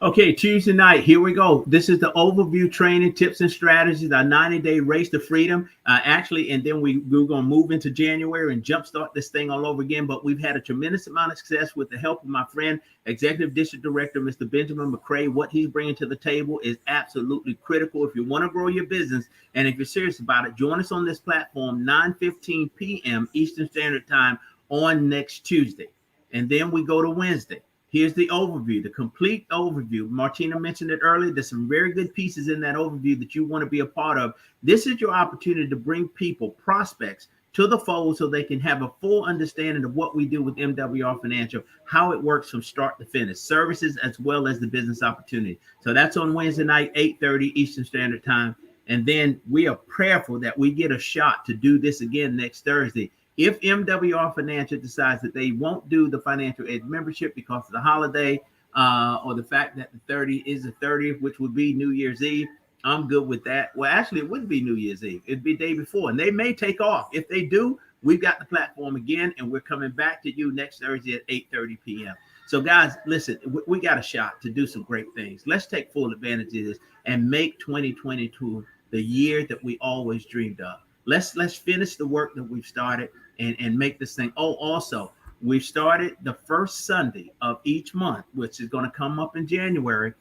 Okay, Tuesday night, here we go. This is the overview training, tips and strategies, our 90-day race to freedom. And then we're going to move into January and jumpstart this thing all over again. But we've had a tremendous amount of success with the help of my friend, Executive District Director, Mr. Benjamin McCray. What he's bringing to the table is absolutely critical. If you want to grow your business and if you're serious about it, join us on this platform, 9:15 p.m. Eastern Standard Time on next Tuesday. And then we go to Wednesday. Here's the overview, the complete overview. Martina mentioned it earlier. There's some very good pieces in that overview that you want to be a part of. This is your opportunity to bring people, prospects, to the fold so they can have a full understanding of what we do with MWR Financial, how it works from start to finish, services as well as the business opportunity. So that's on Wednesday night, 8:30 Eastern Standard Time. And then we are prayerful that we get a shot to do this again next Thursday. If MWR Financial decides that they won't do the financial ed membership because of the holiday, or the fact that the 30 is the 30th, which would be New Year's Eve, I'm good with that. Well, actually, it wouldn't be New Year's Eve. It'd be the day before. And they may take off. If they do, we've got the platform again, and we're coming back to you next Thursday at 8:30 p.m. So, guys, listen, we got a shot to do some great things. Let's take full advantage of this and make 2022 the year that we always dreamed of. Let's finish the work that we've started and make this thing. Oh, also, we've started the first Sunday of each month, which is going to come up in January.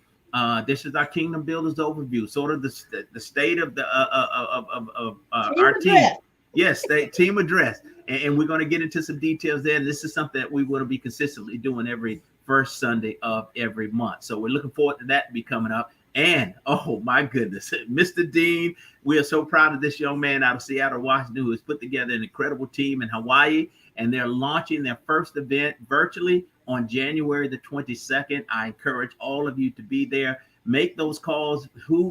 This is our Kingdom Builders overview, sort of the state of the our team. Yes, team address. And we're going to get into some details there. And this is something that we want to be consistently doing every first Sunday of every month. So we're looking forward to that to be coming up. And oh my goodness, Mr. Dean, we are so proud of this young man out of Seattle, Washington, who has put together an incredible team in Hawaii. And they're launching their first event virtually on January the 22nd. I encourage all of you to be there. Make those calls.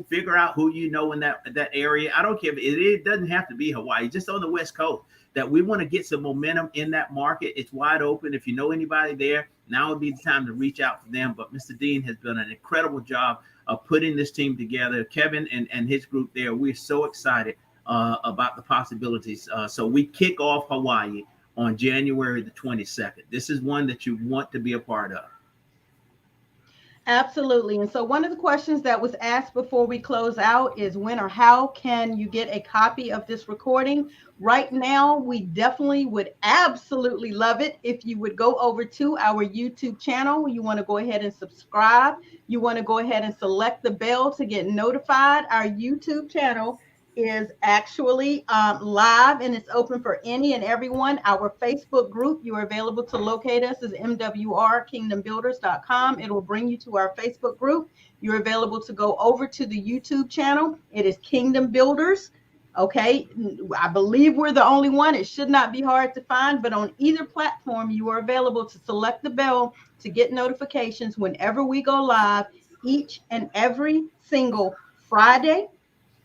Figure out who you know in that area. I don't care if it doesn't have to be Hawaii, just on the West Coast. That we want to get some momentum in that market. It's wide open. If you know anybody there, now would be the time to reach out to them. But Mr. Dean has done an incredible job of putting this team together. Kevin and his group there, we're so excited about the possibilities. So we kick off Hawaii on January the 22nd. This is one that you want to be a part of. Absolutely. And so one of the questions that was asked before we close out is when or how can you get a copy of this recording? Right now, we definitely would absolutely love it if you would go over to our YouTube channel. You want to go ahead and subscribe. You want to go ahead and select the bell to get notified. Our YouTube channel is actually live, and it's open for any and everyone. Our Facebook group, you are available to locate us as mwrkingdombuilders.com. It will bring you to our Facebook group. You're available to go over to the YouTube channel. It is Kingdom Builders. Okay, I believe we're the only one. It should not be hard to find, but on either platform, you are available to select the bell to get notifications whenever we go live each and every single Friday.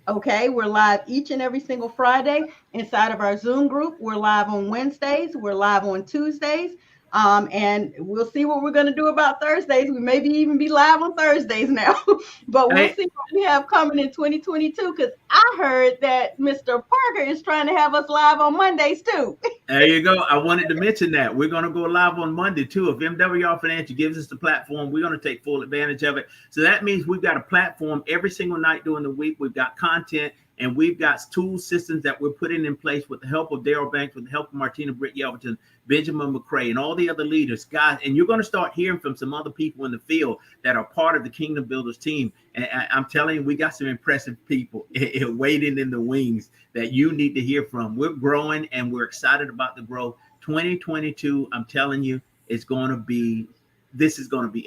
Okay, we're live each and every single Friday inside of our Zoom group. We're live on Wednesdays. We're live on Tuesdays. And we'll see what we're going to do about Thursdays. We maybe even be live on Thursdays now, but we'll see what we have coming in 2022. Because I heard that Mr. Parker is trying to have us live on Mondays too. There you go. I wanted to mention that. We're going to go live on Monday too. If MWR Financial gives us the platform, we're going to take full advantage of it. So that means we've got a platform every single night during the week. We've got content. And we've got tool systems that we're putting in place with the help of Daryl Banks, with the help of Martina Britt Yelverton, Benjamin McCray, and all the other leaders, guys. And you're going to start hearing from some other people in the field that are part of the Kingdom Builders team. And I'm telling you, we got some impressive people waiting in the wings that you need to hear from. We're growing and we're excited about the growth. 2022, I'm telling you, this is going to be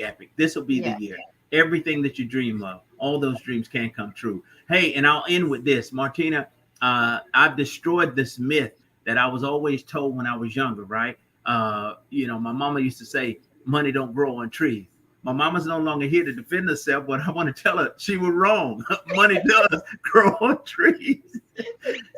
epic. This will be the year. Everything that you dream of, all those dreams can come true. Hey, and I'll end with this. Martina, I've destroyed this myth that I was always told when I was younger, right? My mama used to say, money don't grow on trees. My mama's no longer here to defend herself, but I want to tell her she was wrong. Money does grow on trees.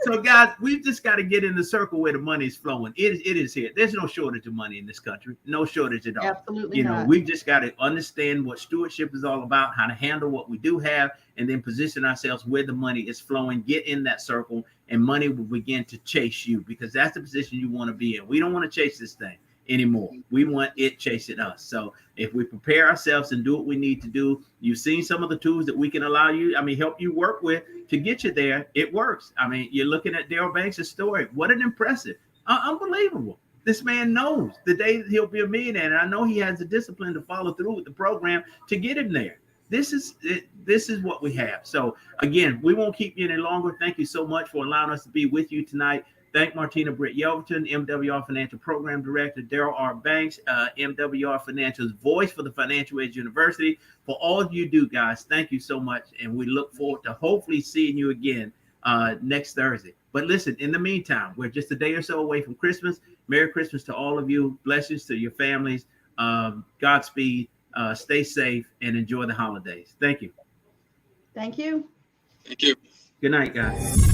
So, guys, we've just got to get in the circle where the money is flowing. It is here. There's no shortage of money in this country. No shortage at all. Absolutely not. We've just got to understand what stewardship is all about, how to handle what we do have, and then position ourselves where the money is flowing. Get in that circle, and money will begin to chase you, because that's the position you want to be in. We don't want to chase this thing anymore. We want it chasing us. So if we prepare ourselves and do what we need to do, you've seen some of the tools that we can help you work with to get you there. It works. You're looking at Daryl Banks' story. What an impressive, unbelievable. This man knows the day that he'll be a millionaire. And I know he has the discipline to follow through with the program to get him there. This is what we have. So again, we won't keep you any longer. Thank you so much for allowing us to be with you tonight. Thank Martina Britt Yelverton, MWR Financial Program Director, Daryl R. Banks, MWR Financial's voice for the Financial Edge University. For all you do, guys, thank you so much. And we look forward to hopefully seeing you again next Thursday. But listen, in the meantime, we're just a day or so away from Christmas. Merry Christmas to all of you. Blessings to your families. Godspeed. Stay safe and enjoy the holidays. Thank you. Thank you. Thank you. Good night, guys.